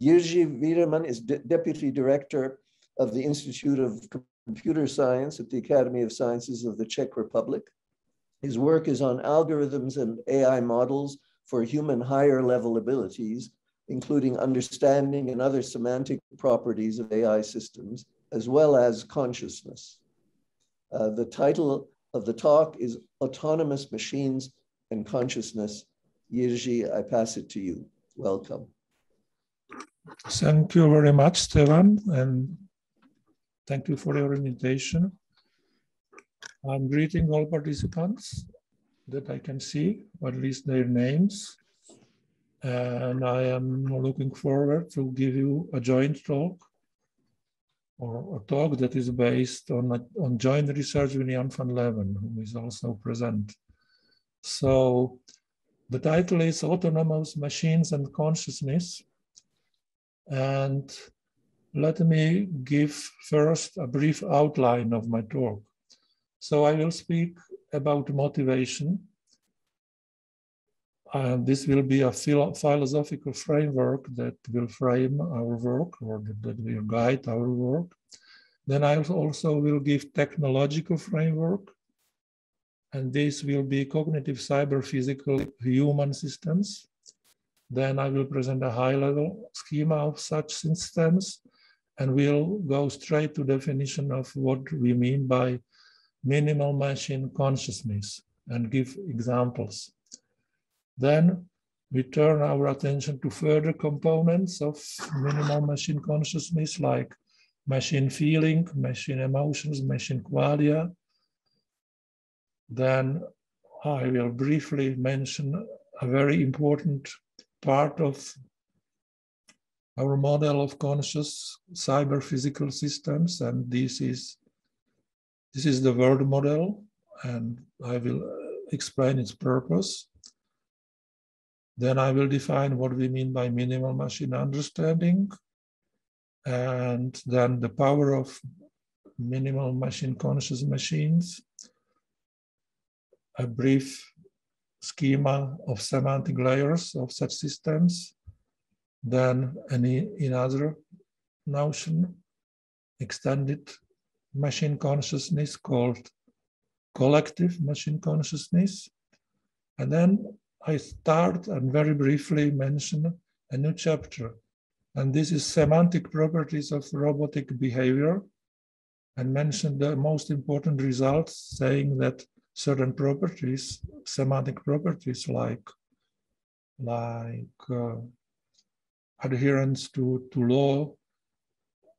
Jiri Wiedermann is Deputy Director of the Institute of Computer Science at the Academy of Sciences of the Czech Republic. His work is on algorithms and AI models for human higher level abilities, including understanding and other semantic properties of AI systems, as well as consciousness. The title of the talk is Autonomous Machines and Consciousness. Jiri, I pass it to you. Welcome. Thank you very much, Stefan, and thank you for your invitation. I'm greeting all participants that I can see, or at least their names. And I am looking forward to give you a joint talk, or a talk that is based on joint research with Jan van Leeuwen, who is also present. So the title is Autonomous Machines and Consciousness. And let me give first a brief outline of my talk. So I will speak about motivation. And this will be a philosophical framework that will frame our work, or that will guide our work. Then I also will give technological framework. And this will be cognitive, cyber, physical, human systems. Then I will present a high-level schema of such systems, and we'll go straight to definition of what we mean by minimal machine consciousness and give examples. Then we turn our attention to further components of minimal machine consciousness, like machine feeling, machine emotions, machine qualia. Then I will briefly mention a very important part of our model of conscious cyber physical systems, and this is the world model, and I will explain its purpose. Then I will define what we mean by minimal machine understanding, and then the power of minimal machine conscious machines, a brief schema of semantic layers of such systems, then another notion, extended machine consciousness called collective machine consciousness. And then I start and very briefly mention a new chapter. And this is semantic properties of robotic behavior, and mention the most important results, saying that certain properties, semantic properties like adherence to law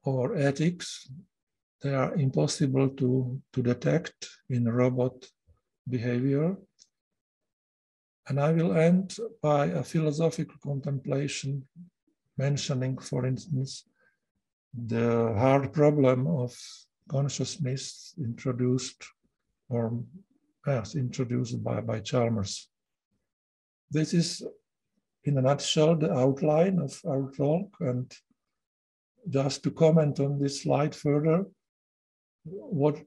or ethics, they are impossible to detect in robot behavior. And I will end by a philosophical contemplation, mentioning, for instance, the hard problem of consciousness introduced by Chalmers. This is, in a nutshell, the outline of our talk. And just to comment on this slide further, what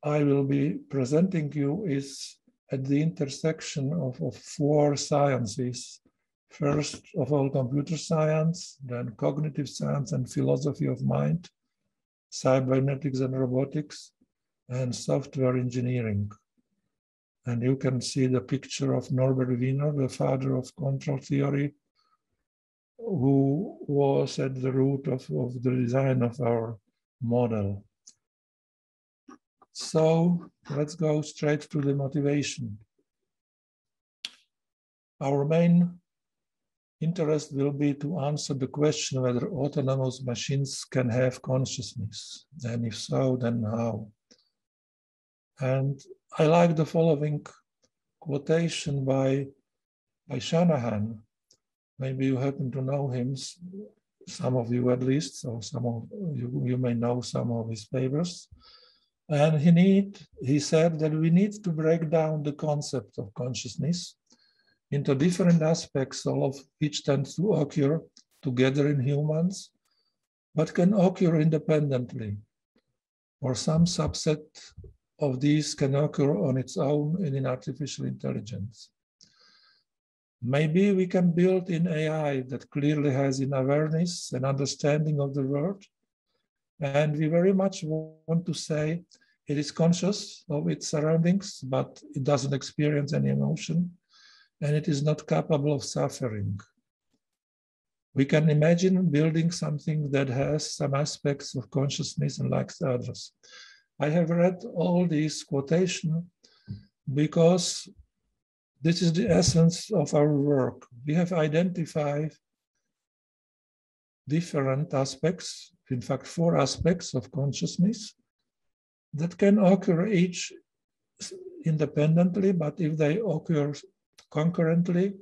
I will be presenting you is at the intersection of four sciences. First of all, computer science, then cognitive science and philosophy of mind, cybernetics and robotics, and software engineering. And you can see the picture of Norbert Wiener, the father of control theory, who was at the root of the design of our model. So let's go straight to the motivation. Our main interest will be to answer the question whether autonomous machines can have consciousness, and if so, then how. And I like the following quotation by Shanahan. Maybe you happen to know him, some of you at least, or some of you may know some of his papers. And he said that we need to break down the concept of consciousness into different aspects, all of which tend to occur together in humans, but can occur independently, or some subset of these can occur on its own and in artificial intelligence. Maybe we can build in AI that clearly has an awareness and understanding of the world. And we very much want to say it is conscious of its surroundings, but it doesn't experience any emotion, and it is not capable of suffering. We can imagine building something that has some aspects of consciousness and likes others. I have read all these quotations because this is the essence of our work. We have identified different aspects, in fact, 4 aspects of consciousness that can occur each independently, but if they occur concurrently,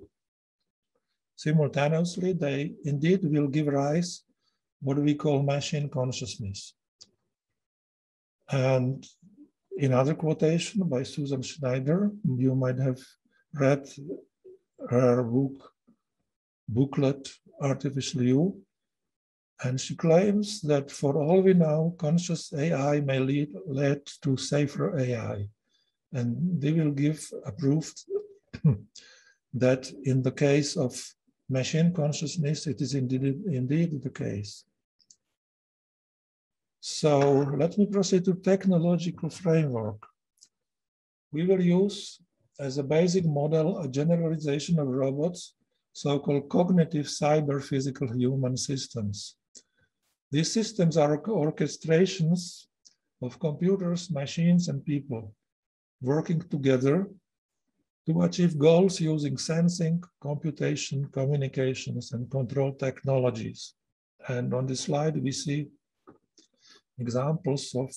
simultaneously, they indeed will give rise what we call machine consciousness. And in other quotation by Susan Schneider, you might have read her booklet, Artificial You, and she claims that for all we know, conscious AI may lead to safer AI. And they will give a proof that in the case of machine consciousness, it is indeed the case. So let me proceed to technological framework. We will use as a basic model a generalization of robots, so-called cognitive cyber-physical human systems. These systems are orchestrations of computers, machines, and people working together to achieve goals using sensing, computation, communications, and control technologies. And on this slide, we see examples of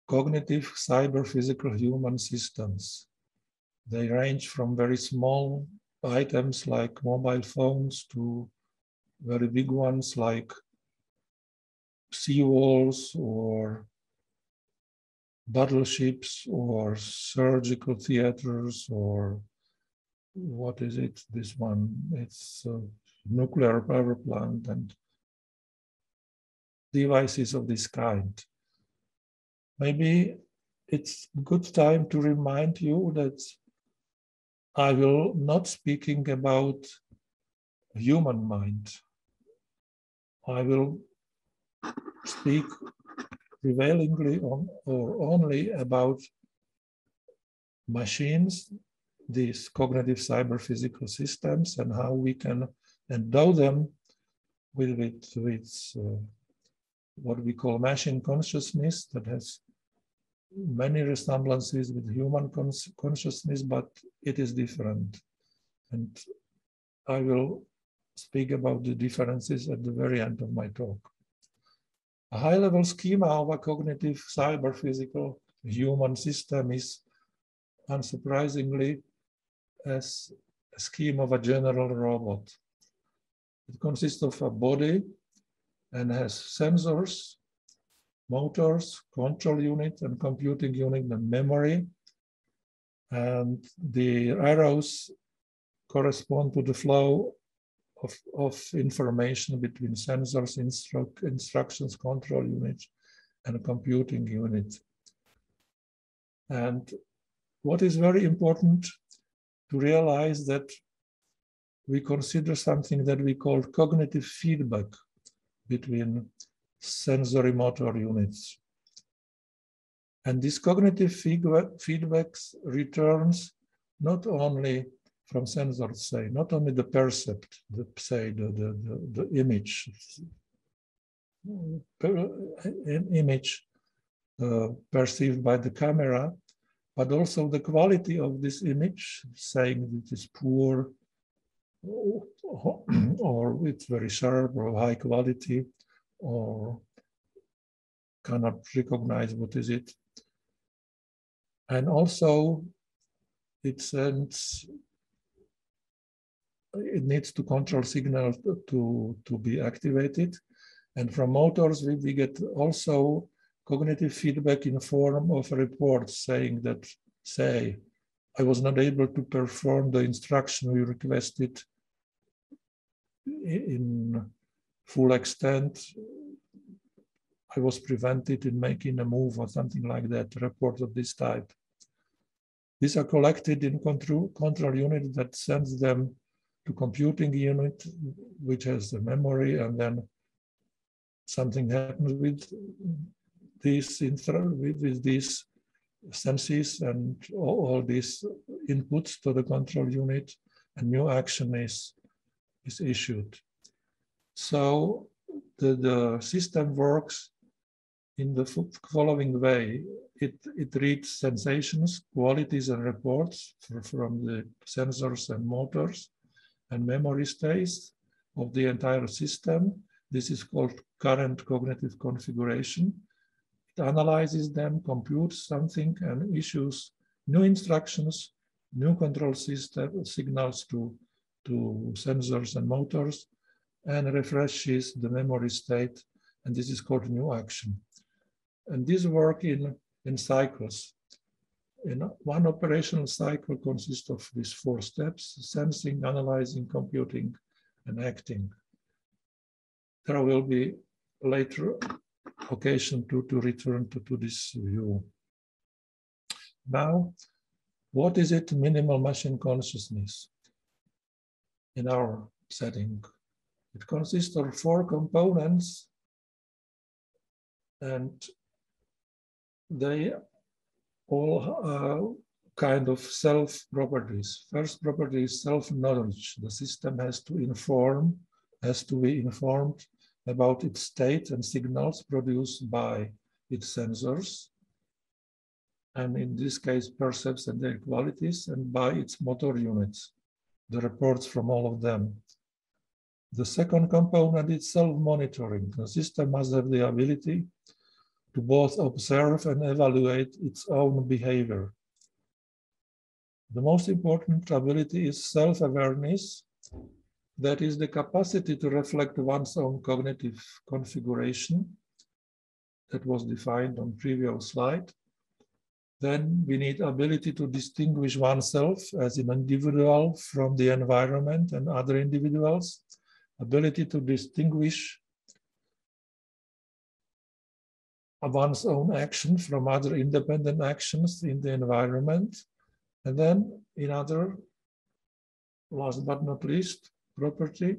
cognitive cyber-physical human systems. They range from very small items like mobile phones to very big ones like seawalls or battleships or surgical theaters, or what is it, this one? It's a nuclear power plant and devices of this kind. Maybe it's a good time to remind you that I will not speaking about human mind. I will speak prevailingly on or only about machines, these cognitive cyber-physical systems, and how we can endow them with what we call machine consciousness that has many resemblances with human consciousness, but it is different. And I will speak about the differences at the very end of my talk. A high-level schema of a cognitive cyber-physical human system is, unsurprisingly, as a scheme of a general robot. It consists of a body and has sensors, motors, control unit, and computing unit, and memory. And the arrows correspond to the flow of information between sensors, instructions, control units, and computing unit. And what is very important to realize that we consider something that we call cognitive feedback between sensory motor units. And this cognitive feedbacks returns not only from sensors, say, not only the percept, the image, perceived by the camera, but also the quality of this image, saying it is poor, or it's very sharp, or high quality, or cannot recognize what is it. And also it needs to control signal to be activated. And from motors, we get also cognitive feedback in form of reports saying that, say, I was not able to perform the instruction we requested in full extent. I was prevented in making a move or something like that, report of this type. These are collected in control unit that sends them to computing unit, which has the memory, and then something happens with these senses and all these inputs to the control unit, and new action is issued. So the system works in the following way. It reads sensations, qualities, and reports from the sensors and motors and memory states of the entire system. This is called current cognitive configuration. It analyzes them, computes something, and issues new instructions, new control system signals to sensors and motors, and refreshes the memory state, and this is called new action. And these work in cycles. In one operational cycle consists of these 4 steps: sensing, analyzing, computing, and acting. There will be later occasion to return to this view. Now, what is it minimal machine consciousness in our setting? It consists of 4 components, and they all are kind of self-properties. First property is self-knowledge. The system has to be informed about its state and signals produced by its sensors, and in this case, percepts and their qualities, and by its motor units, the reports from all of them. The second component is self-monitoring. The system must have the ability to both observe and evaluate its own behavior. The most important ability is self-awareness. That is the capacity to reflect one's own cognitive configuration that was defined on previous slide. Then we need ability to distinguish oneself as an individual from the environment and other individuals, ability to distinguish one's own action from other independent actions in the environment. And then another, last but not least, property,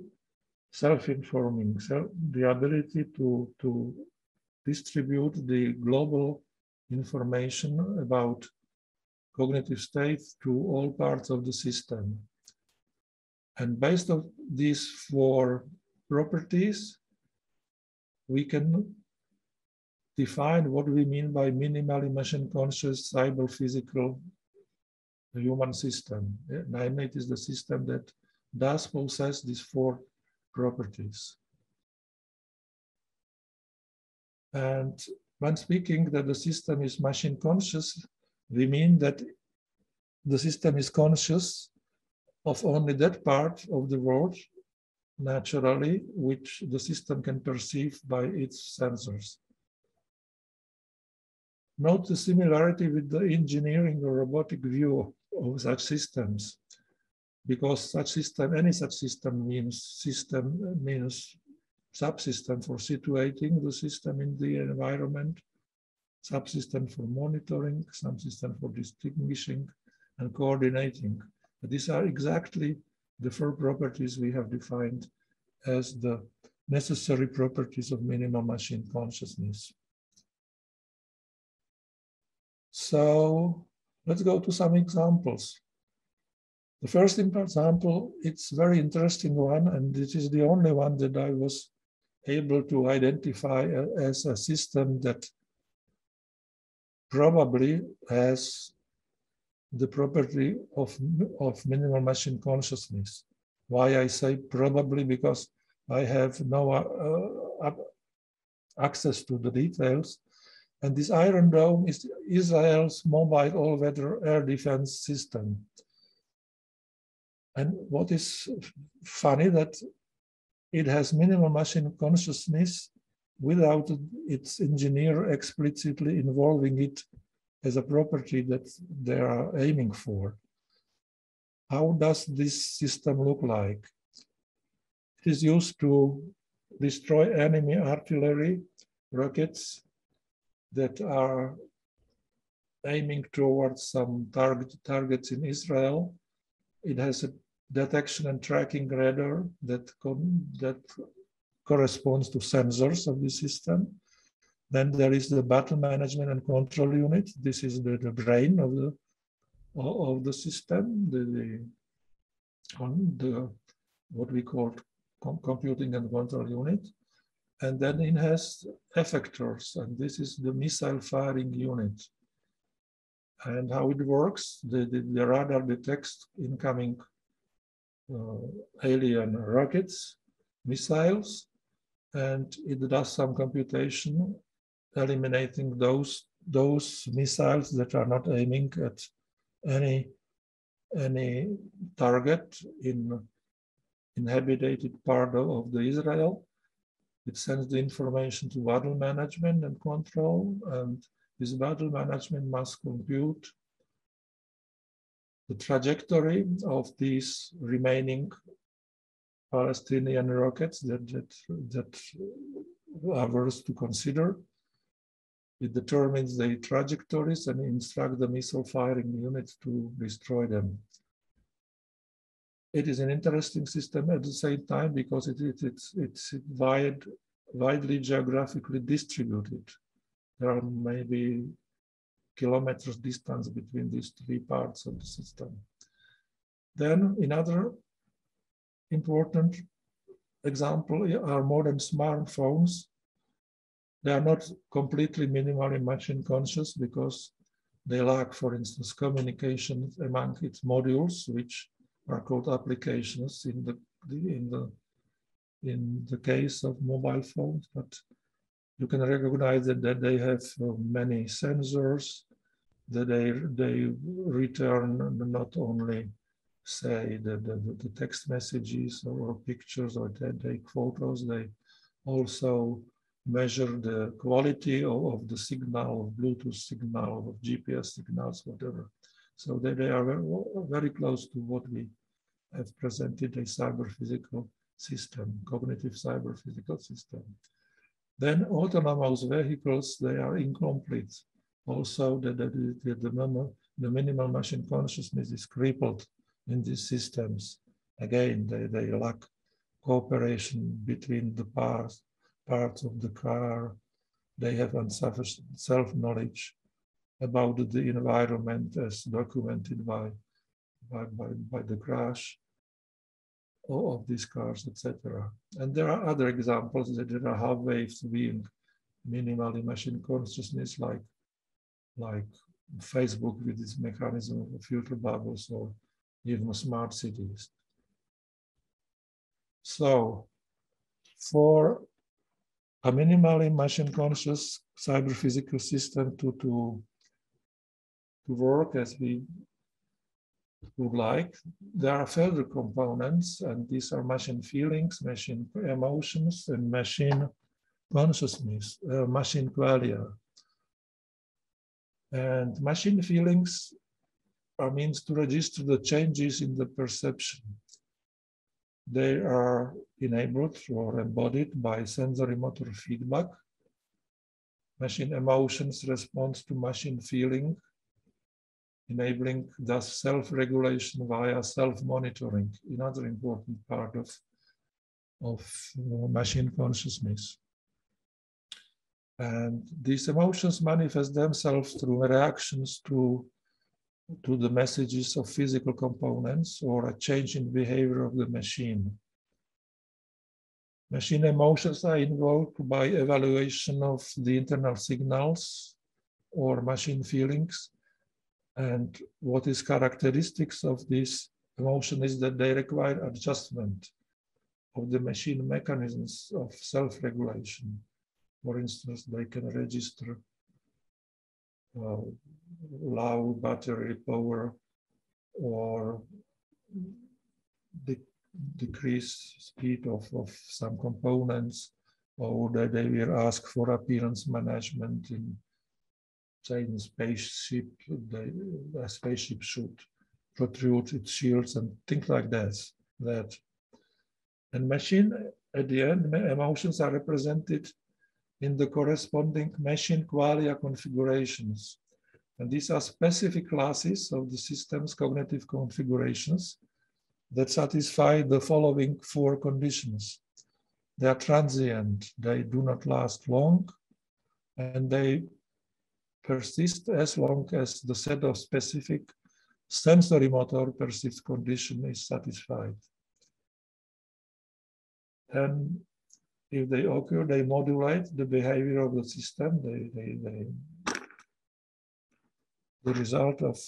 self-informing, the ability to distribute the global information about cognitive states to all parts of the system. And based on these 4 properties, we can define what we mean by minimally machine conscious cyber-physical human system. Namely, it is the system that does possess these 4 properties. And when speaking that the system is machine conscious, we mean that the system is conscious of only that part of the world, naturally, which the system can perceive by its sensors. Note the similarity with the engineering or robotic view of such systems, because any such system means subsystem for situating the system in the environment, subsystem for monitoring, subsystem for distinguishing and coordinating. These are exactly the 4 properties we have defined as the necessary properties of minimal machine consciousness. So let's go to some examples. The first example, it's a very interesting one, and this is the only one that I was able to identify as a system that probably has the property of minimal machine consciousness. Why I say probably? Because I have no access to the details. And this Iron Dome is Israel's mobile all-weather air defense system. And what is funny that it has minimal machine consciousness without its engineer explicitly involving it as a property that they are aiming for. How does this system look like? It is used to destroy enemy artillery rockets that are aiming towards some targets in Israel. It has a detection and tracking radar that corresponds to sensors of the system. Then there is the battle management and control unit. This is the brain of the system, what we call computing and control unit. And then it has effectors, and this is the missile firing unit. And how it works, the radar detects incoming alien rockets, missiles, and it does some computation, eliminating those missiles that are not aiming at any target in inhabited part of the Israel. It sends the information to battle management and control, and this battle management must compute the trajectory of these remaining Palestinian rockets that are worth to consider. It determines the trajectories and instructs the missile firing units to destroy them. It is an interesting system at the same time because it's widely geographically distributed. There are maybe kilometers distance between these three parts of the system. Then another important example are modern smartphones. They are not completely minimally machine conscious because they lack, for instance, communication among its modules, which are called applications in the case of mobile phones, but you can recognize that they have many sensors, that they return not only, say, the text messages or pictures, or they take photos, they also measure the quality of the signal, of Bluetooth signal, of GPS signals, whatever. So they are very close to what we have presented, a cyber-physical system, cognitive cyber-physical system. Then autonomous vehicles, they are incomplete. Also, the minimal machine consciousness is crippled in these systems. Again, they lack cooperation between the parts of the car. They have insufficient self-knowledge about the environment as documented by the crash of these cars, etc. And there are other examples that there are half waves being minimally machine consciousness, like Facebook with its mechanism of filter bubbles, or even smart cities. So for a minimally machine conscious cyber physical system to work as we would like, there are further components, and these are machine feelings, machine emotions, and machine consciousness, machine qualia. And machine feelings are means to register the changes in the perception. They are enabled or embodied by sensory motor feedback. Machine emotions respond to machine feeling, enabling thus self-regulation via self-monitoring, another important part of machine consciousness. And these emotions manifest themselves through reactions to the messages of physical components or a change in behavior of the machine. Machine emotions are invoked by evaluation of the internal signals or machine feelings. And what is characteristics of this emotion is that they require adjustment of the machine mechanisms of self-regulation. For instance, they can register low battery power or decrease speed of some components, or that they will ask for appearance management in, say, in spaceship. A spaceship should protrude its shields and things like that. And machine, at the end, emotions are represented in the corresponding machine qualia configurations. And these are specific classes of the system's cognitive configurations that satisfy the following 4 conditions. They are transient, they do not last long, and they persist as long as the set of specific sensory motor perceived condition is satisfied. And if they occur, they modulate the behavior of the system. The result of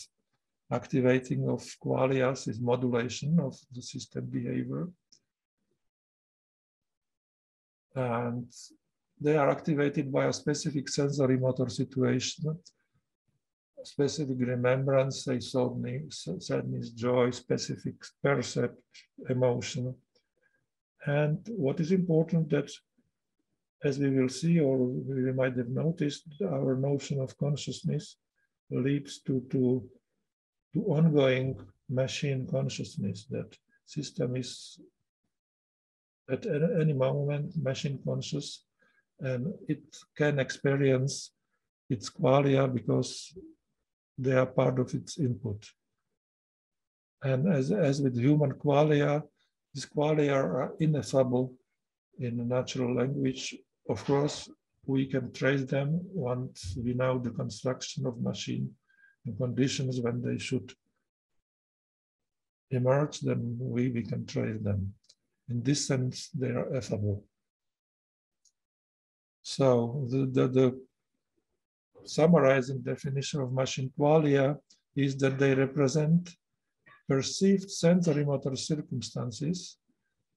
activating of qualias is modulation of the system behavior. And they are activated by a specific sensory motor situation, specific remembrance, say sadness, joy, specific percept, emotion. And what is important that, as we will see, or we might have noticed, our notion of consciousness leads to ongoing machine consciousness, that system is at any moment machine conscious, and it can experience its qualia because they are part of its input. And as with human qualia, these qualia are ineffable in a natural language. Of course, we can trace them once we know the construction of machine and conditions when they should emerge, then we can trace them. In this sense, they are effable. So the summarizing definition of machine qualia is that they represent perceived sensory motor circumstances,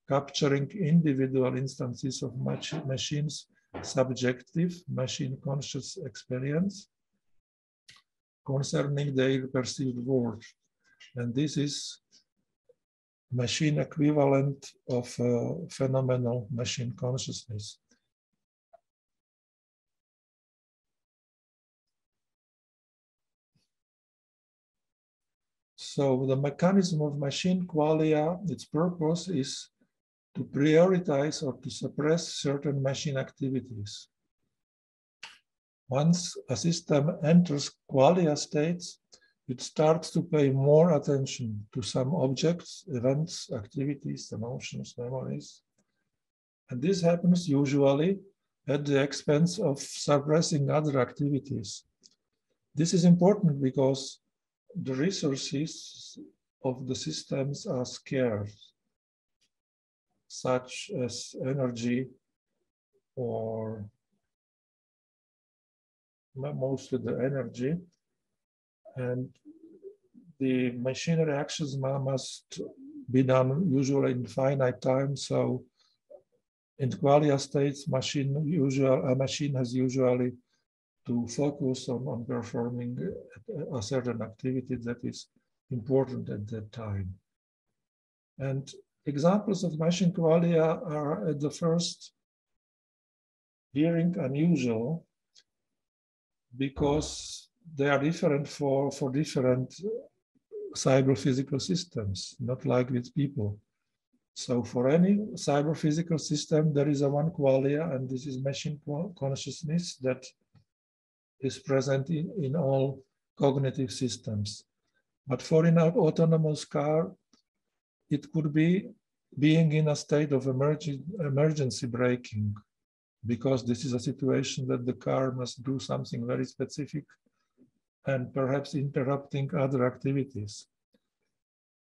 capturing individual instances of machine's subjective machine conscious experience concerning their perceived world. And this is machine equivalent of phenomenal machine consciousness. So the mechanism of machine qualia, its purpose is to prioritize or to suppress certain machine activities. Once a system enters qualia states, it starts to pay more attention to some objects, events, activities, emotions, memories. And this happens usually at the expense of suppressing other activities. This is important because the resources of the systems are scarce, such as energy, or mostly the energy, and the machine reactions must be done usually in finite time. So in qualia states, a machine has usually to focus on performing a certain activity that is important at that time. And examples of machine qualia are at the first hearing unusual because they are different for different cyber-physical systems, not like with people. So for any cyber-physical system, there is a one qualia, and this is machine consciousness that is present in all cognitive systems. But for an autonomous car, it could be being in a state of emergency braking, because this is a situation that the car must do something very specific and perhaps interrupting other activities.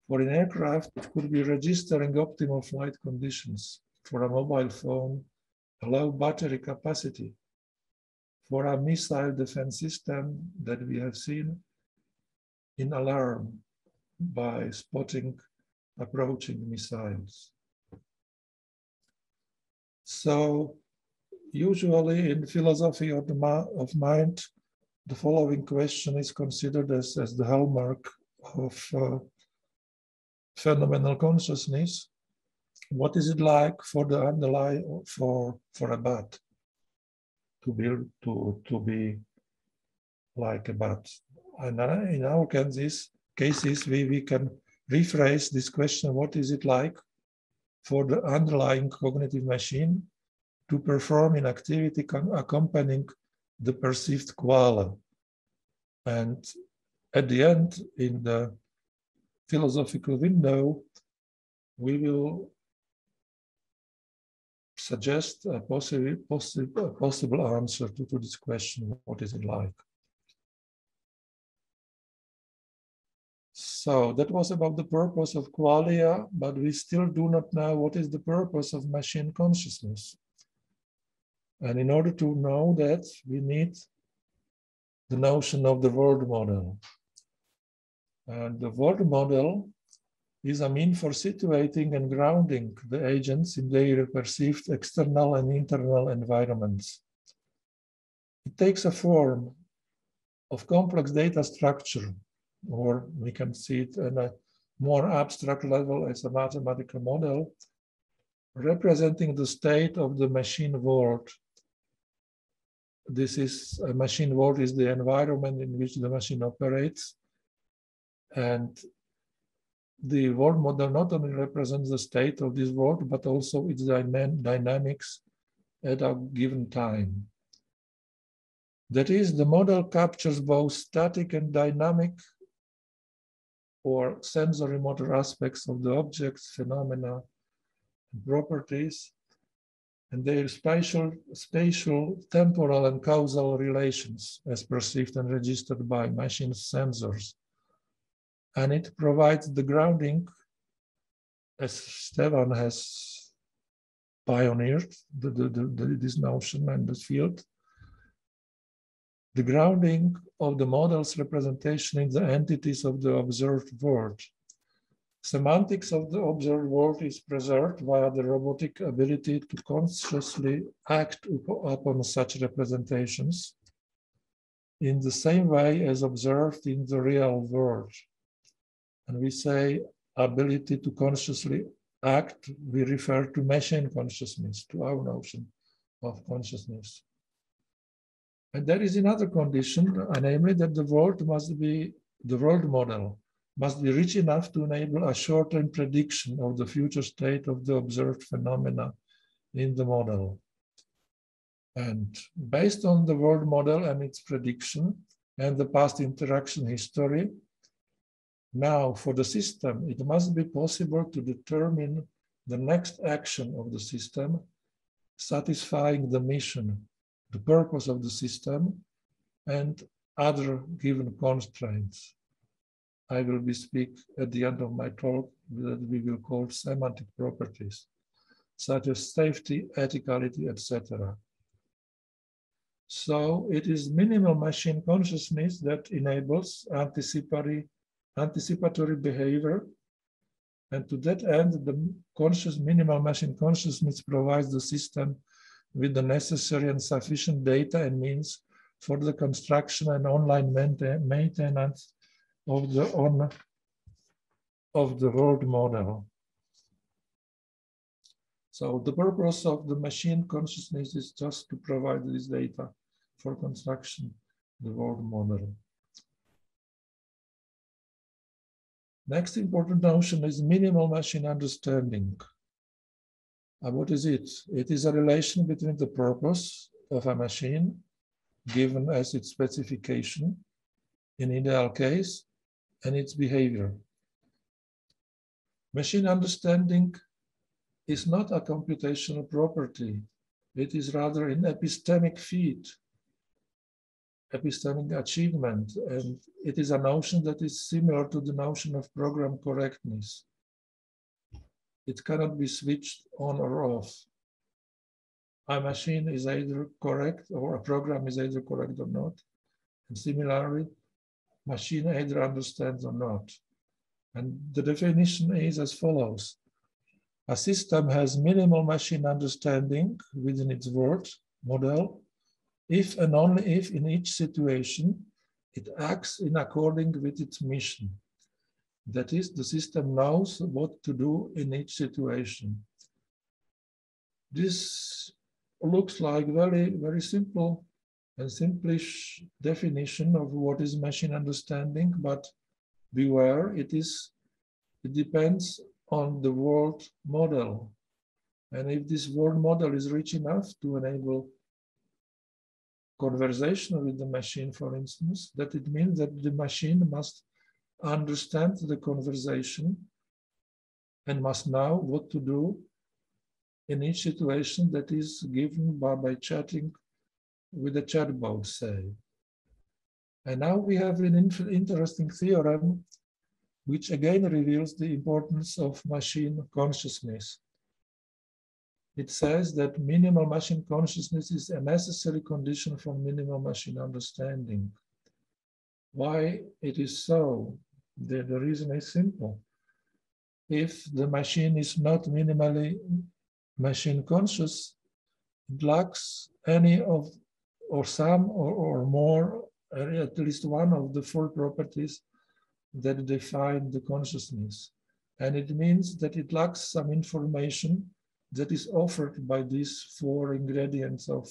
For an aircraft, it could be registering optimal flight conditions. For a mobile phone, a low battery capacity. For a missile defense system that we have seen, in alarm by spotting approaching missiles. So usually in philosophy of mind, the following question is considered as the hallmark of phenomenal consciousness. What is it like for the underlying, for a bat to be like a bat? And in our cases, we can rephrase this question: what is it like for the underlying cognitive machine to perform an activity accompanying the perceived qualia? And at the end, in the philosophical window, we will suggest a possible answer to this question, what is it like? So that was about the purpose of qualia, but we still do not know what is the purpose of machine consciousness. And in order to know that, we need the notion of the world model. And the world model is a mean for situating and grounding the agents in their perceived external and internal environments. It takes a form of complex data structure, or we can see it on a more abstract level as a mathematical model, representing the state of the machine world. This is a machine world is the environment in which the machine operates. And the world model not only represents the state of this world, but also its dynamics at a given time. That is, the model captures both static and dynamic or sensory motor aspects of the objects, phenomena, and properties, and their spatial, temporal, and causal relations as perceived and registered by machine sensors. And it provides the grounding, as Stefan has pioneered this notion and this field, the grounding of the model's representation in the entities of the observed world. Semantics of the observed world is preserved via the robotic ability to consciously act upon such representations in the same way as observed in the real world. And we say ability to consciously act, we refer to machine consciousness, to our notion of consciousness. And there is another condition, namely that the world model must be rich enough to enable a short-term prediction of the future state of the observed phenomena in the model. And based on the world model and its prediction and the past interaction history, now for the system, it must be possible to determine the next action of the system, satisfying the mission, the purpose of the system, and other given constraints. I will speak at the end of my talk that we will call semantic properties, such as safety, ethicality, etc. So it is minimal machine consciousness that enables anticipatory behavior. And to that end, the minimal machine consciousness provides the system with the necessary and sufficient data and means for the construction and online maintenance of the world model. So the purpose of the machine consciousness is just to provide this data for construction, the world model. Next important notion is minimal machine understanding. And what is it? It is a relation between the purpose of a machine, given as its specification, in ideal case, and its behavior. Machine understanding is not a computational property. It is rather an epistemic feat, epistemic achievement, and it is a notion that is similar to the notion of program correctness. It cannot be switched on or off. A machine is either correct or a program is either correct or not. And similarly, machine either understands or not. And the definition is as follows. A system has minimal machine understanding within its world model if and only if in each situation it acts in accordance with its mission. That is, the system knows what to do in each situation. This looks like very simple and simplish definition of what is machine understanding, but beware, it depends on the world model. And if this world model is rich enough to enable conversation with the machine, for instance, that it means that the machine must understand the conversation and must know what to do in each situation that is given by chatting with a chatbot, say. And now we have an interesting theorem which again reveals the importance of machine consciousness. It says that minimal machine consciousness is a necessary condition for minimal machine understanding. Why it is so? The reason is simple. If the machine is not minimally machine conscious, it lacks any of, or some, or more, at least one of the four properties that define the consciousness. And it means that it lacks some information that is offered by these four ingredients of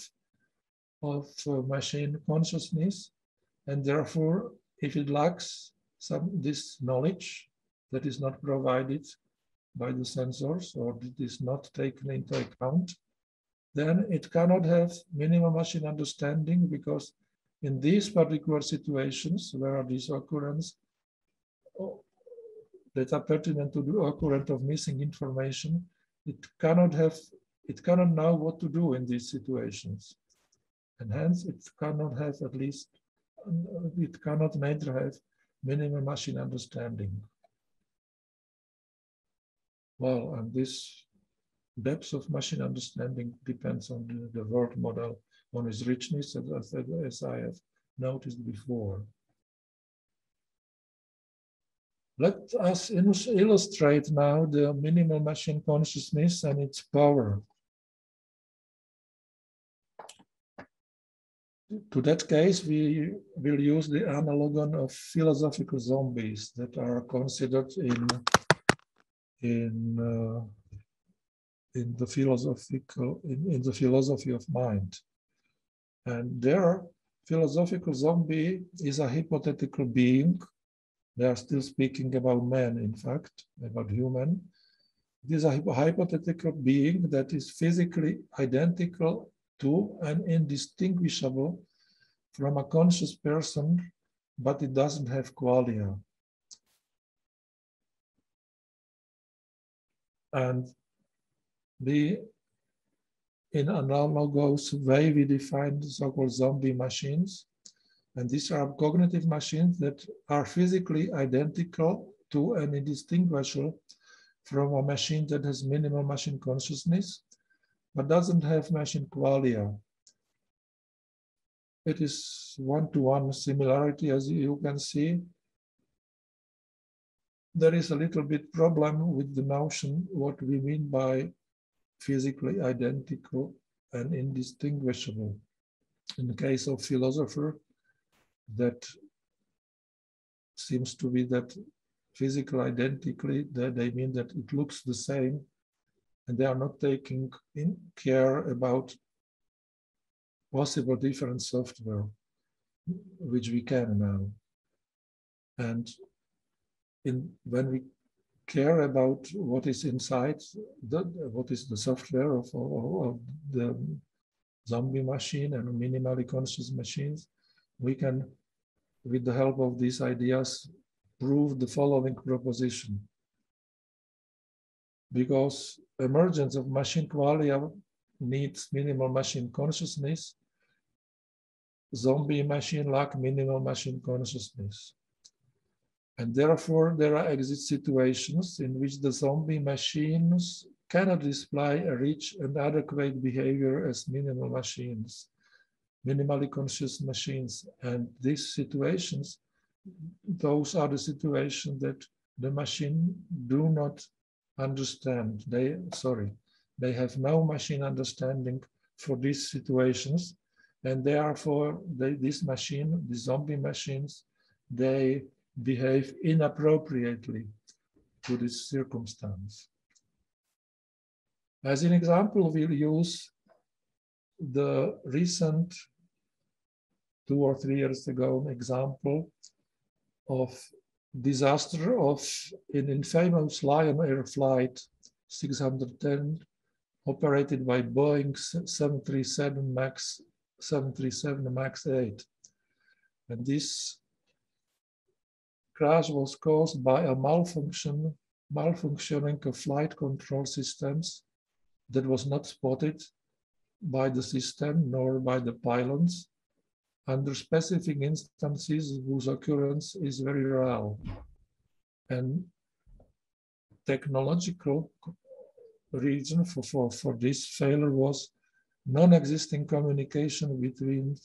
machine consciousness. And therefore, if it lacks this knowledge that is not provided by the sensors, or it is not taken into account, then it cannot have minimal machine understanding, because in these particular situations where these occurrences that are pertinent to the occurrence of missing information, it cannot know what to do in these situations. And hence it cannot have, at least, it cannot neither have minimal machine understanding. Well, and this depth of machine understanding depends on the word model, on its richness, as I have noticed before. Let us illustrate now the minimal machine consciousness and its power. To that case, we will use the analogon of philosophical zombies that are considered in the philosophy of mind. And their philosophical zombie is a hypothetical being. They are still speaking about man, in fact, about human. It is a hypothetical being that is physically identical to and indistinguishable from a conscious person, but it doesn't have qualia. And in analogous way, we define the so-called zombie machines. And these are cognitive machines that are physically identical to and indistinguishable from a machine that has minimal machine consciousness, but doesn't have machine qualia. It is one-to-one similarity, as you can see. There is a little bit problem with the notion what we mean by physically identical and indistinguishable. In the case of philosopher, that seems to be that physical identically, that they mean that it looks the same, and they are not taking in care about possible different software, which we can now. And when we care about what is inside, what is the software of the zombie machine and minimally conscious machines, we can, with the help of these ideas, prove the following proposition. Because emergence of machine qualia needs minimal machine consciousness, zombie machine lack minimal machine consciousness. And therefore, there are exit situations in which the zombie machines cannot display a rich and adequate behavior as minimal machines, minimally conscious machines. And these situations, those are the situations that the machine do not understand. They have no machine understanding for these situations. And therefore, this machine, the zombie machines, they behave inappropriately to this circumstance. As an example, we'll use the recent 2 or 3 years ago example of disaster of an infamous Lion Air flight 610 operated by Boeing 737 MAX 737 MAX 8. And this crash was caused by a malfunctioning of flight control systems that was not spotted by the system nor by the pilots under specific instances whose occurrence is very rare. And technological reason for this failure was non-existing communication between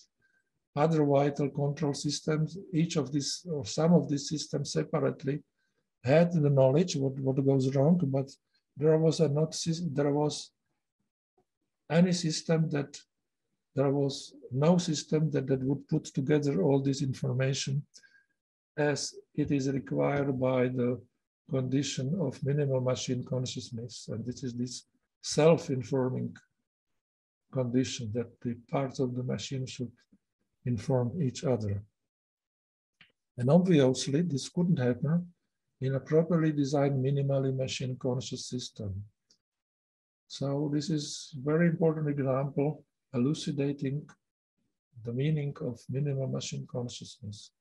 other vital control systems. Each of these, or some of these systems separately, had the knowledge what goes wrong, but there was no system that would put together all this information as it is required by the condition of minimal machine consciousness. And this is this self-informing condition that the parts of the machine should inform each other. And obviously, this couldn't happen in a properly designed minimally machine conscious system. So this is a very important example elucidating the meaning of minimal machine consciousness.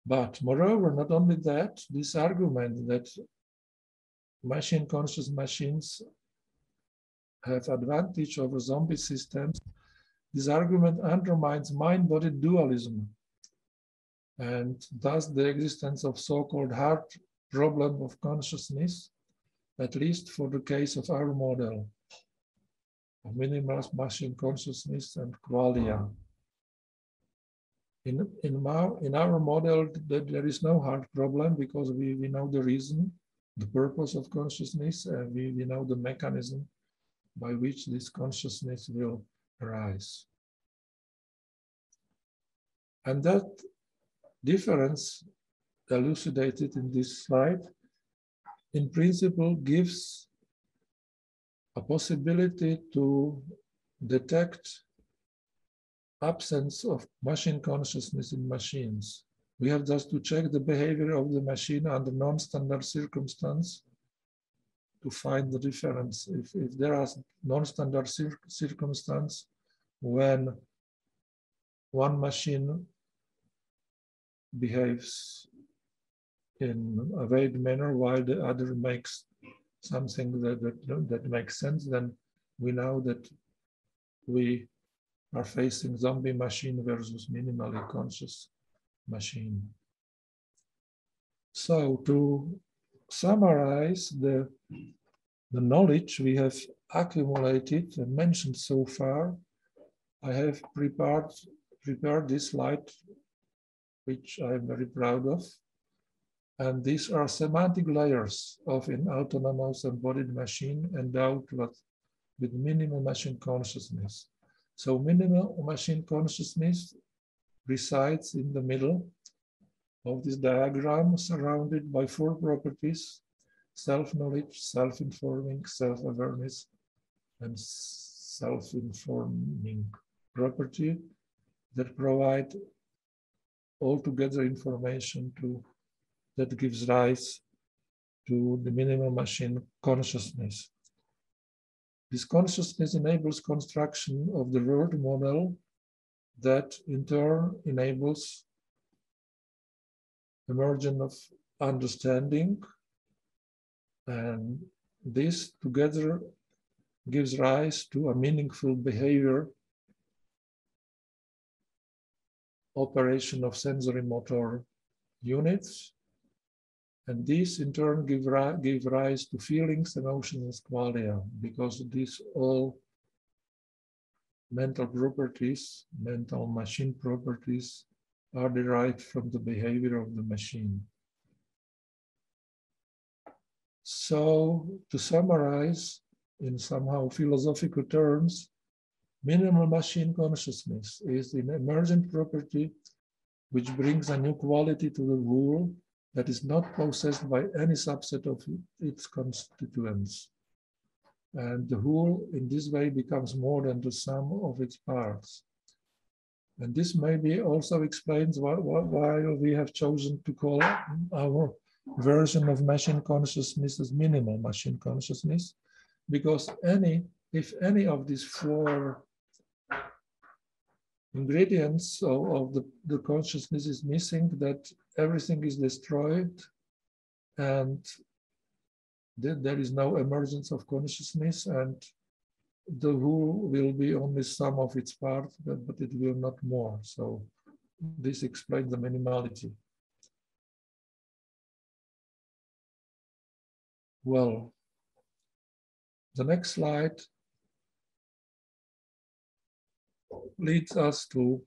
But moreover, not only that, this argument that machine conscious machines have advantage over zombie systems, this argument undermines mind-body dualism and thus the existence of so-called hard problem of consciousness, at least for the case of our model of minimal machine consciousness and qualia. In our model, there is no hard problem because we know the reason, the purpose of consciousness, and we know the mechanism by which this consciousness will arise. And that difference elucidated in this slide, in principle, gives a possibility to detect absence of machine consciousness in machines. We have just to check the behavior of the machine under non-standard circumstances to find the difference. If there are non-standard circumstances when one machine behaves in a vague manner while the other makes something that makes sense, then we know that we are facing zombie machine versus minimally conscious machine. So to summarize the knowledge we have accumulated and mentioned so far, I have prepared this slide, which I'm very proud of. And these are semantic layers of an autonomous embodied machine endowed with minimal machine consciousness. So minimal machine consciousness resides in the middle of this diagram, surrounded by 4 properties: self-knowledge, self-informing, self-awareness, and self-informing property that provide altogether information that gives rise to the minimal machine consciousness. This consciousness enables construction of the world model that in turn enables emergence of understanding, and this together gives rise to a meaningful behavior operation of sensory motor units, and these in turn give rise to feelings, emotions, qualia, because these all mental properties, mental machine properties, are derived from the behavior of the machine. So to summarize in somehow philosophical terms, minimal machine consciousness is an emergent property which brings a new quality to the whole that is not possessed by any subset of its constituents. And the whole in this way becomes more than the sum of its parts. And this maybe also explains why we have chosen to call our version of machine consciousness as minimal machine consciousness, because if any of these 4 ingredients of the consciousness is missing, that everything is destroyed and there is no emergence of consciousness, and the whole will be only sum of its parts, but it will not more. So this explains the minimality. Well, the next slide leads us to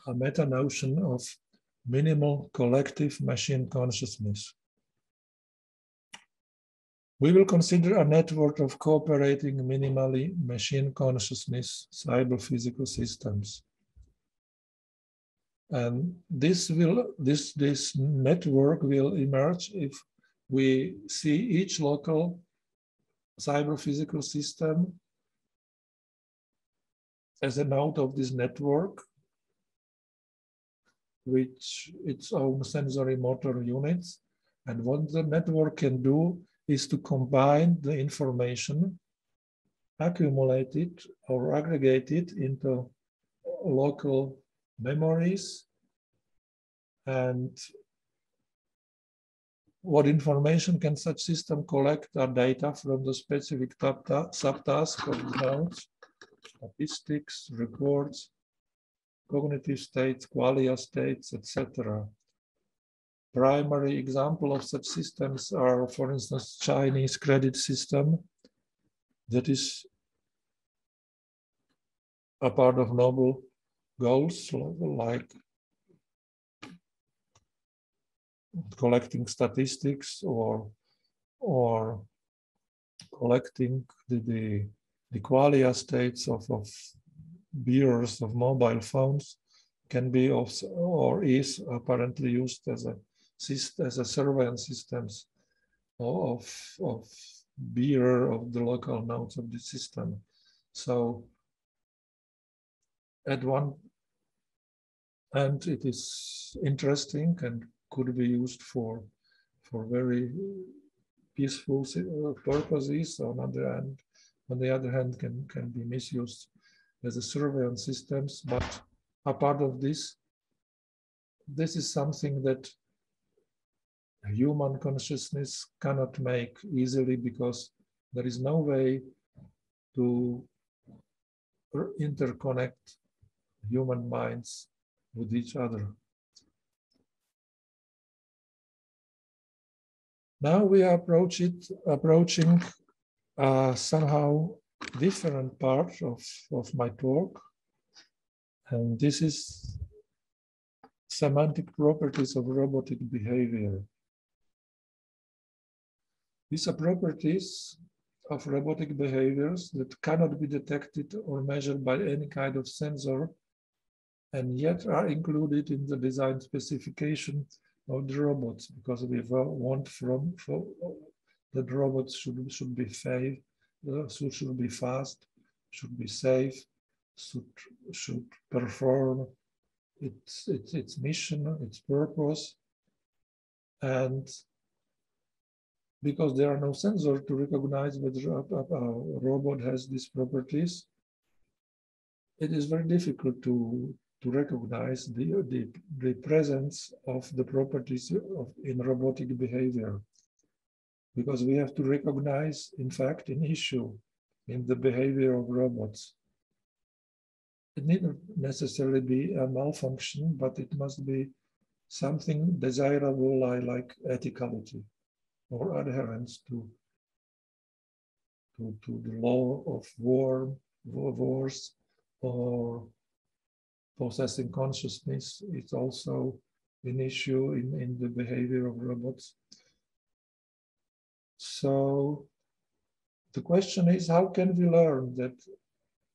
a meta-notion of minimal collective machine consciousness. We will consider a network of cooperating minimally machine consciousness cyber-physical systems. And this network will emerge if we see each local cyber-physical system as a node of this network, which its own sensory motor units. And what the network can do is to combine the information, accumulate it or aggregate it into local memories. And what information can such system collect are data from the specific subtask of the nodes, statistics, reports, cognitive states, qualia states, etc. Primary example of such systems are, for instance, Chinese credit system that is a part of noble goals like collecting statistics or collecting the qualia states of bearers of mobile phones can be or is apparently used as a surveillance systems of bearer of the local nodes of the system. So at one end it is interesting and could be used for very peaceful purposes. On the other hand, can be misused as a surveillance systems. But apart of this is something that human consciousness cannot make easily, because there is no way to interconnect human minds with each other. Now we are approaching somehow different part of my talk, and this is semantic properties of robotic behavior. These are properties of robotic behaviors that cannot be detected or measured by any kind of sensor, and yet are included in the design specification of the robots, because we want that robots should be fast, should be safe, should perform its mission, its purpose, and because there are no sensors to recognize whether a robot has these properties, it is very difficult to recognize the presence of the properties in robotic behavior, because we have to recognize, in fact, an issue in the behavior of robots. It needn't necessarily be a malfunction, but it must be something desirable, like ethicality or adherence to the law of wars, or possessing consciousness. It's also an issue in the behavior of robots. So the question is, how can we learn that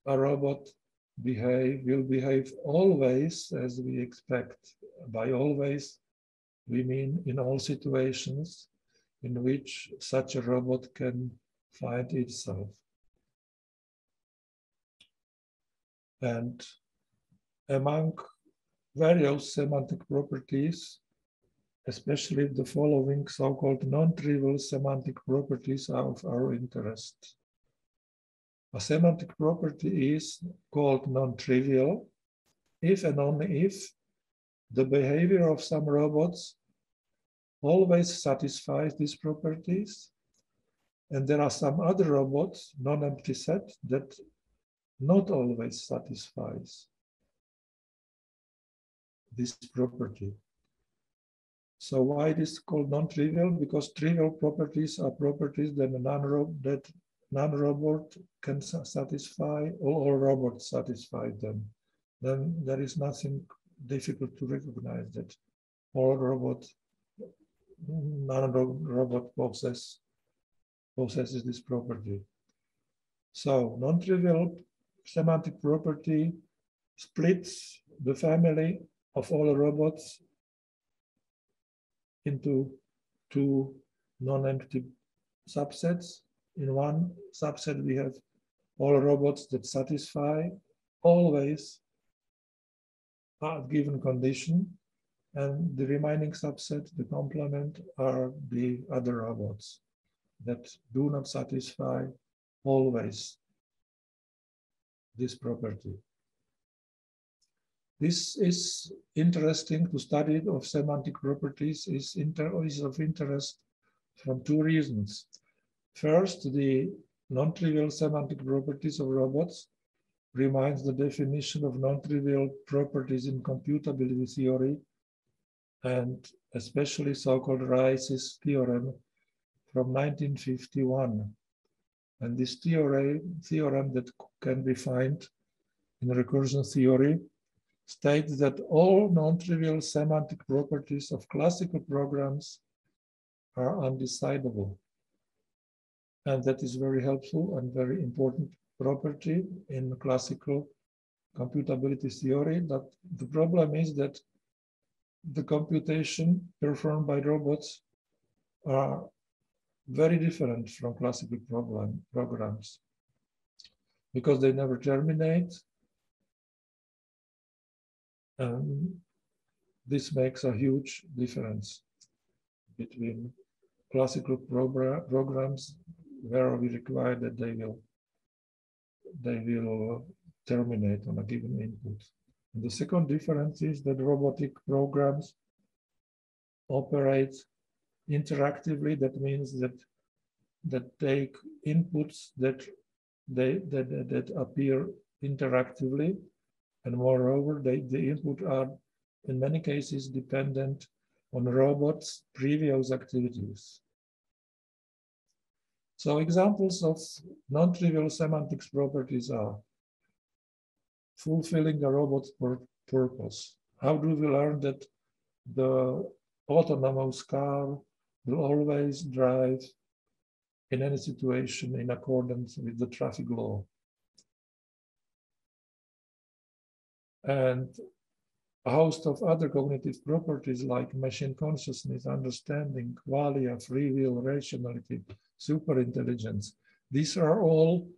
a robot will behave always as we expect? By always, we mean in all situations in which such a robot can find itself. And among various semantic properties, especially the following so-called non-trivial semantic properties are of our interest. A semantic property is called non-trivial if and only if the behavior of some robots always satisfies these properties, and there are some other robots, non-empty set, that not always satisfies this property. So why it is called non-trivial? Because trivial properties are properties that non-robot can satisfy, all robots satisfy them. Then there is nothing difficult to recognize that all non-robot possesses this property. So non-trivial semantic property splits the family of all robots into two non-empty subsets. In one subset, we have all robots that satisfy always a given condition, and the remaining subset, the complement, are the other robots that do not satisfy always this property. This is interesting to study of semantic properties, is of interest from two reasons. First, the non-trivial semantic properties of robots reminds the definition of non-trivial properties in computability theory, and especially so-called Rice's theorem from 1951. And this theorem that can be found in recursion theory states that all non-trivial semantic properties of classical programs are undecidable. And that is very helpful and very important property in classical computability theory. That the problem is that the computation performed by robots are very different from classical programs because they never terminate. And this makes a huge difference between classical programs where we require that they will terminate on a given input. And the second difference is that robotic programs operate interactively. That means that take inputs that appear interactively, and moreover, the input are in many cases dependent on robots' previous activities. So examples of non-trivial semantics properties are fulfilling a robot's purpose. How do we learn that the autonomous car will always drive in any situation in accordance with the traffic law? And a host of other cognitive properties like machine consciousness, understanding, qualia, free will, rationality, superintelligence. These are all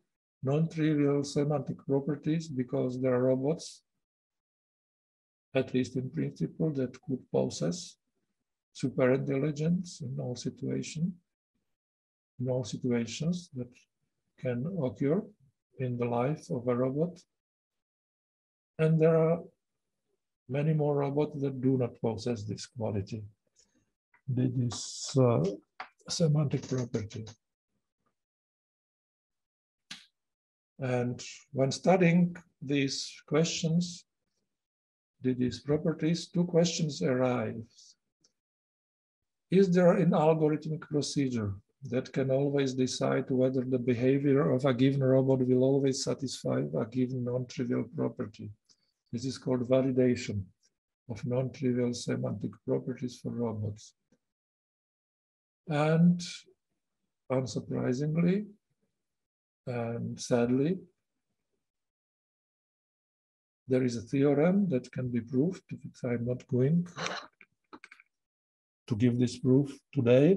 non-trivial semantic properties because there are robots, at least in principle, that could possess superintelligence in all situations that can occur in the life of a robot. And there are many more robots that do not possess this quality, this semantic property. And when studying these questions, these properties, two questions arise. Is there an algorithmic procedure that can always decide whether the behavior of a given robot will always satisfy a given non-trivial property? This is called validation of non-trivial semantic properties for robots. And unsurprisingly and sadly, there is a theorem that can be proved. I'm not going to give this proof today,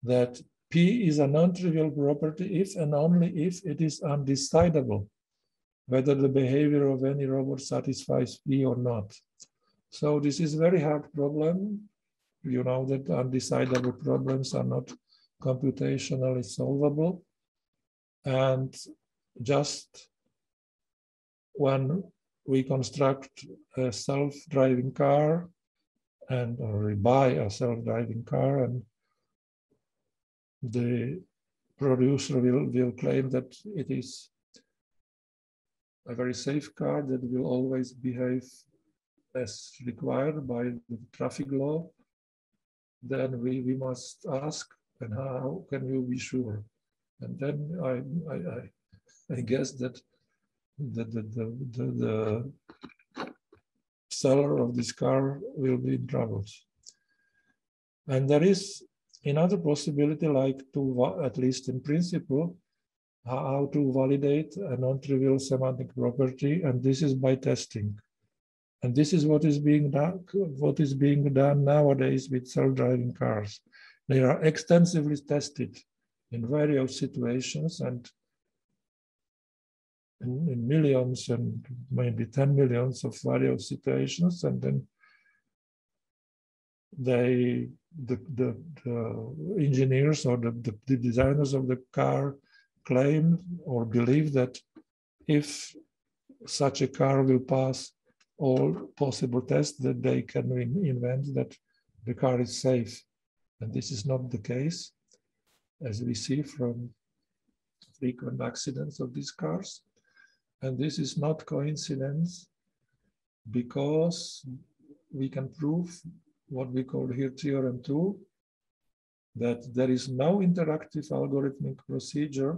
that P is a non-trivial property if and only if it is undecidable whether the behavior of any robot satisfies P or not. So this is a very hard problem. You know that undecidable problems are not computationally solvable. And just when we construct a self-driving car or we buy a self-driving car, and the producer will claim that it is a very safe car that will always behave as required by the traffic law, then we must ask, and how can you be sure? And then I guess that the seller of this car will be in trouble. And there is another possibility, like to, at least in principle, how to validate a non-trivial semantic property, and this is by testing. And this is what is being done nowadays with self-driving cars. They are extensively tested in various situations and in millions and maybe 10 millions of various situations, and then the engineers or the designers of the car claim or believe that if such a car will pass all possible tests, that they can invent that the car is safe. And this is not the case, as we see from frequent accidents of these cars. And this is not coincidence, because we can prove what we call here theorem 2, that there is no interactive algorithmic procedure,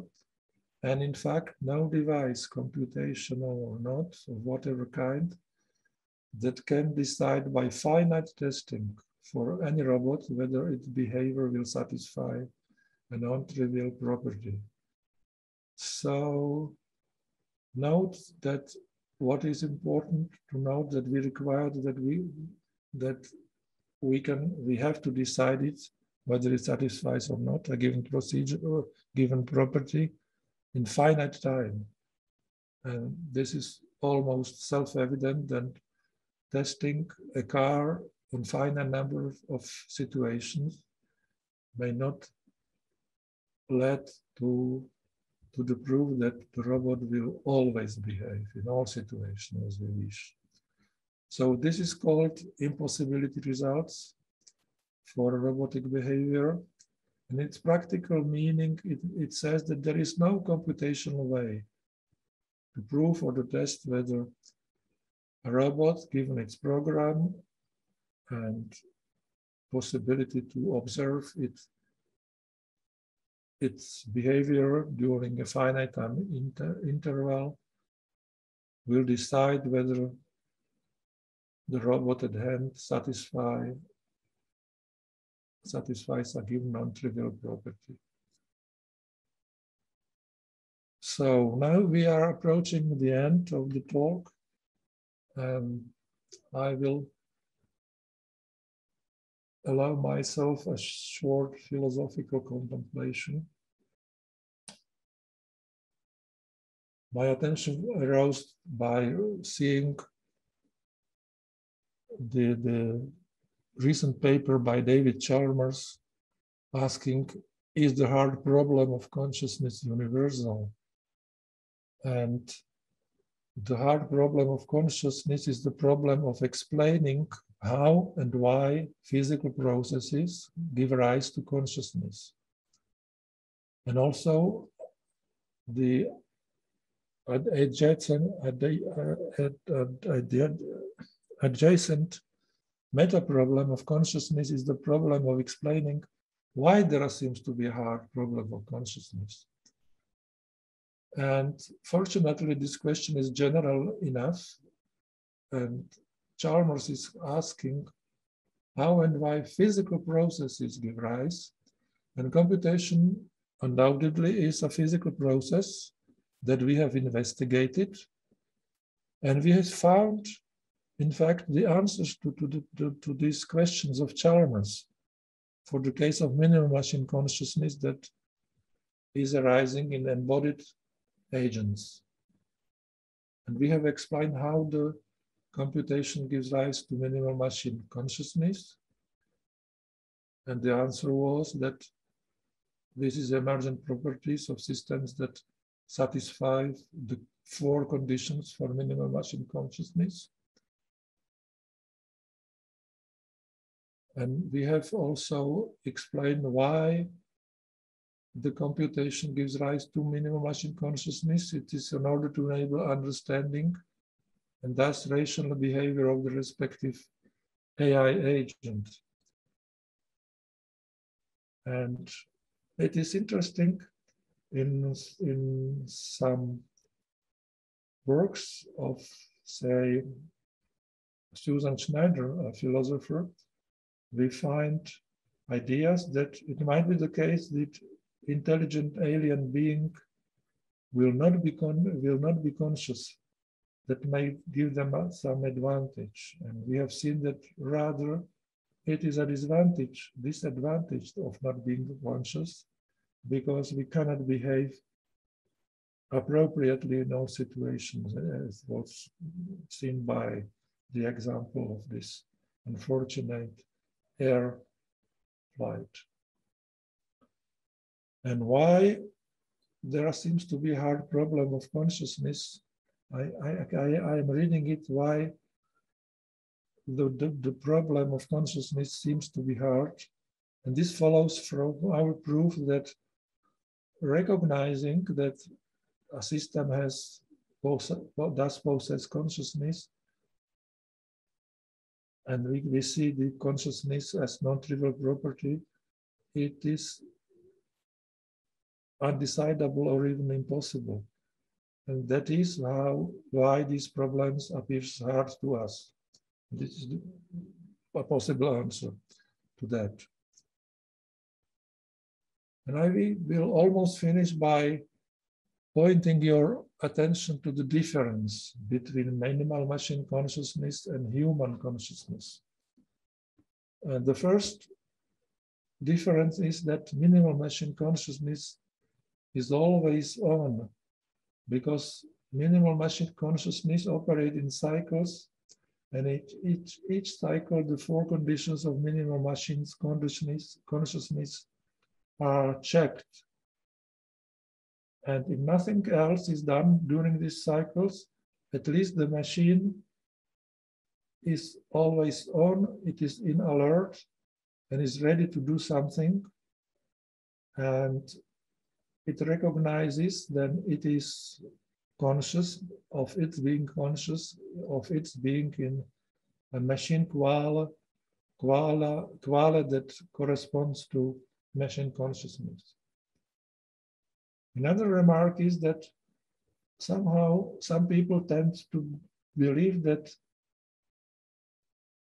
and in fact, no device, computational or not, of whatever kind, that can decide by finite testing for any robot whether its behavior will satisfy a non-trivial property. So note that what is important to note, that we require that we have to decide it whether it satisfies or not a given procedure or given property in finite time. And this is almost self-evident, and testing a car in finite number of situations may not lead to the proof that the robot will always behave in all situations as we wish. So this is called impossibility results for robotic behavior. And its practical meaning, it says that there is no computational way to prove or to test whether a robot, given its program and possibility to observe its behavior during a finite time interval, will decide whether the robot at hand satisfies a given non-trivial property. So now we are approaching the end of the talk, and I will allow myself a short philosophical contemplation. My attention arose by seeing the recent paper by David Chalmers asking, is the hard problem of consciousness universal? And the hard problem of consciousness is the problem of explaining how and why physical processes give rise to consciousness. And also the adjacent meta-problem of consciousness is the problem of explaining why there seems to be a hard problem of consciousness. And fortunately, this question is general enough, and Chalmers is asking how and why physical processes give rise, and computation undoubtedly is a physical process that we have investigated, and we have found, in fact, the answers to these questions of Chalmers for the case of minimal machine consciousness that is arising in embodied agents. And we have explained how the computation gives rise to minimal machine consciousness. And the answer was that this is emergent properties of systems that satisfy the 4 conditions for minimal machine consciousness. And we have also explained why the computation gives rise to minimal machine consciousness. It is in order to enable understanding and thus rational behavior of the respective AI agent. And it is interesting in some works of, say, Susan Schneider, a philosopher, we find ideas that it might be the case that intelligent alien being will not be conscious. That may give them some advantage. And we have seen that rather it is a disadvantage of not being conscious, because we cannot behave appropriately in all situations, as was seen by the example of this unfortunate air flight. And why there seems to be a hard problem of consciousness, I am reading it, why the problem of consciousness seems to be hard. And this follows from our proof that recognizing that a system does possess consciousness, and we see the consciousness as non-trivial property, it is undecidable or even impossible. And that is why these problems appear hard to us. This is a possible answer to that. And I will almost finish by pointing your attention to the difference between minimal machine consciousness and human consciousness. The first difference is that minimal machine consciousness is always on, because minimal machine consciousness operates in cycles, and each cycle, the 4 conditions of minimal machine consciousness are checked. And if nothing else is done during these cycles, at least the machine is always on, it is in alert, and is ready to do something. And it recognizes that it is conscious of its being conscious, of its being in a machine qualia that corresponds to machine consciousness. Another remark is that somehow some people tend to believe that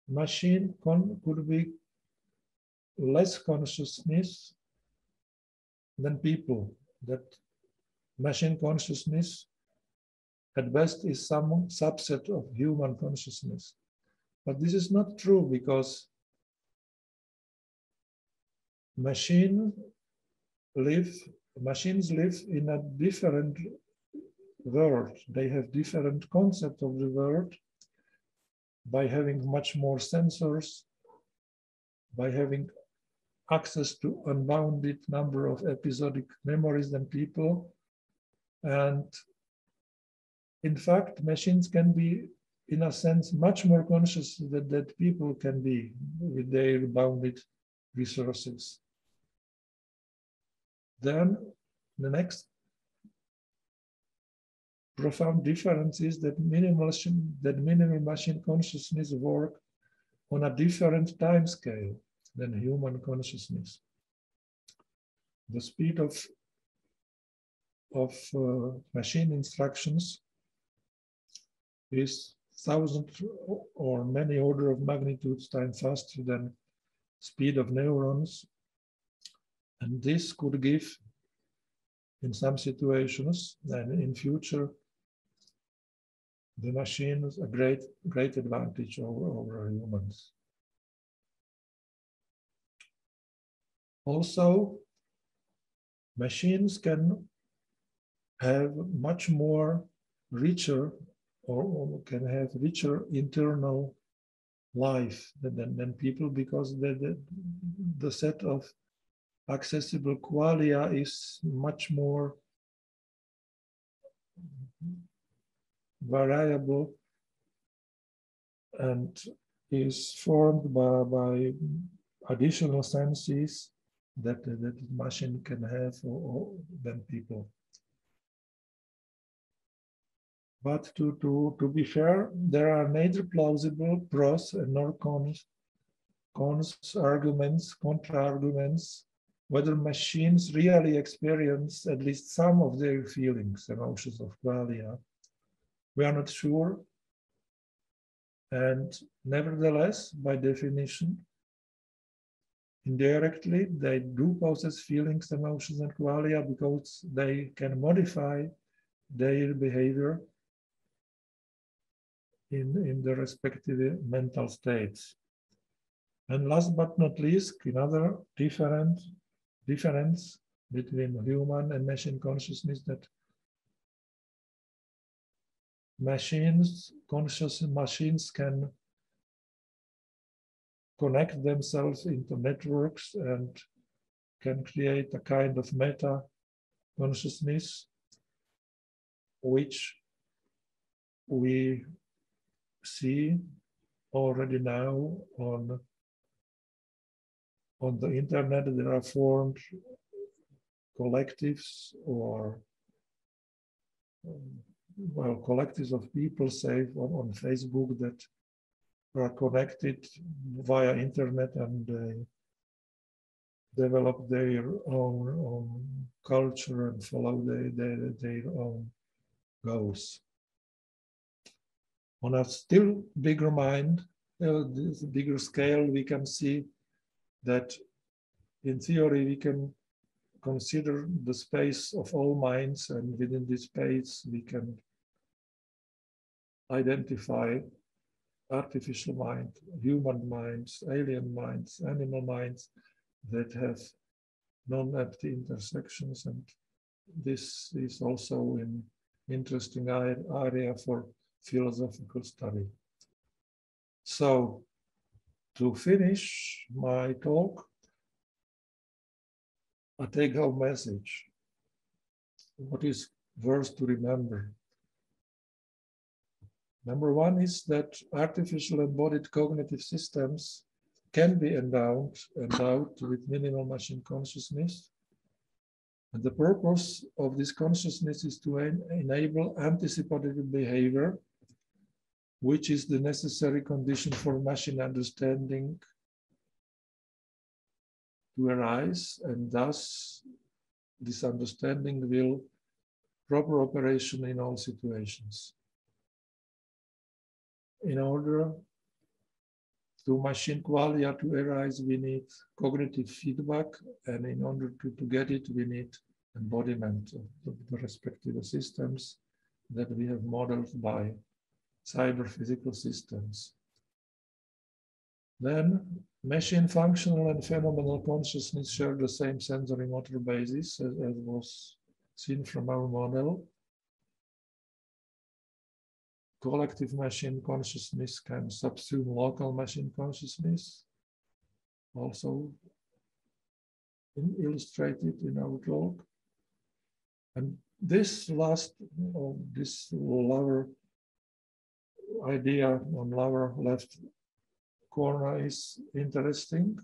machine could be less consciousness than people, that machine consciousness at best is some subset of human consciousness. But this is not true, because machines live in a different world. They have different concept of the world by having much more sensors, by having access to unbounded number of episodic memories than people. And in fact, machines can be, in a sense, much more conscious than people can be with their bounded resources. Then the next profound difference is that minimal machine consciousness work on a different time scale than human consciousness. The speed of machine instructions is 1,000 or many order of magnitudes times faster than speed of neurons. And this could give, in some situations and in future, the machines a great advantage over humans. Also, machines can have much more richer or can have richer internal life than people, because the set of accessible qualia is much more variable and is formed by additional senses that the machine can have or than people. But to be fair, there are neither plausible pros nor cons arguments, contra-arguments, whether machines really experience at least some of their feelings, emotions of qualia. We are not sure. And nevertheless, by definition, indirectly, they do possess feelings, emotions, and qualia because they can modify their behavior in the respective mental states. And last but not least, another difference between human and machine consciousness, that machines can connect themselves into networks and can create a kind of meta consciousness, which we see already now on the internet. There are formed collectives or collectives of people, say on Facebook, that are connected via internet and they develop their own culture and follow their own goals. On a still bigger mind, this bigger scale, we can see that in theory we can consider the space of all minds, and within this space we can identify artificial mind, human minds, alien minds, animal minds that have non-empty intersections, and this is also an interesting area for philosophical study. So, to finish my talk, a take-home message. What is worth to remember? Number one is that artificial embodied cognitive systems can be endowed with minimal machine consciousness. And the purpose of this consciousness is to enable anticipative behavior, which is the necessary condition for machine understanding to arise, and thus this understanding will proper operation in all situations. In order to machine qualia to arise, we need cognitive feedback, and in order to get it, we need embodiment of the respective systems that we have modeled by cyber-physical systems. Then, machine functional and phenomenal consciousness share the same sensory motor basis as was seen from our model. Collective machine consciousness can subsume local machine consciousness, also illustrated in our talk. And this lower idea on lower left corner is interesting,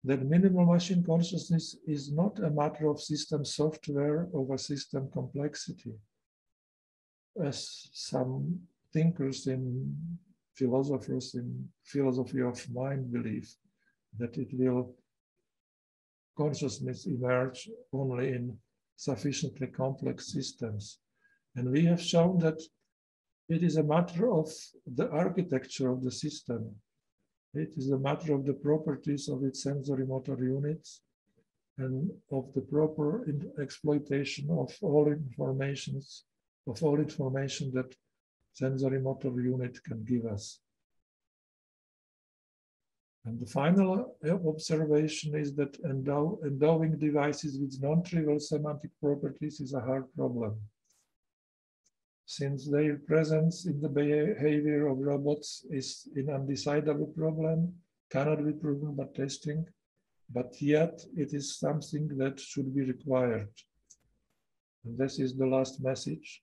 that minimal machine consciousness is not a matter of system software over system complexity, as some thinkers and philosophers in philosophy of mind believe, that it will consciousness emerge only in sufficiently complex systems. And we have shown that it is a matter of the architecture of the system. It is a matter of the properties of its sensory motor units and of the proper exploitation of all information that sensory motor unit can give us. And the final observation is that endowing devices with non-trivial semantic properties is a hard problem, since their presence in the behavior of robots is an undecidable problem, cannot be proven by testing, but yet it is something that should be required. And this is the last message.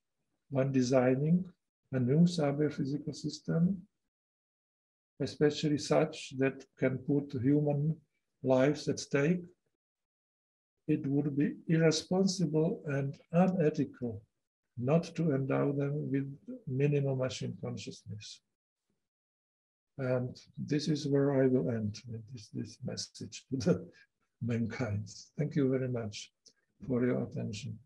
when designing a new cyber-physical system, especially such that can put human lives at stake, it would be irresponsible and unethical not to endow them with minimal machine consciousness. And this is where I will end with this message to the mankind. Thank you very much for your attention.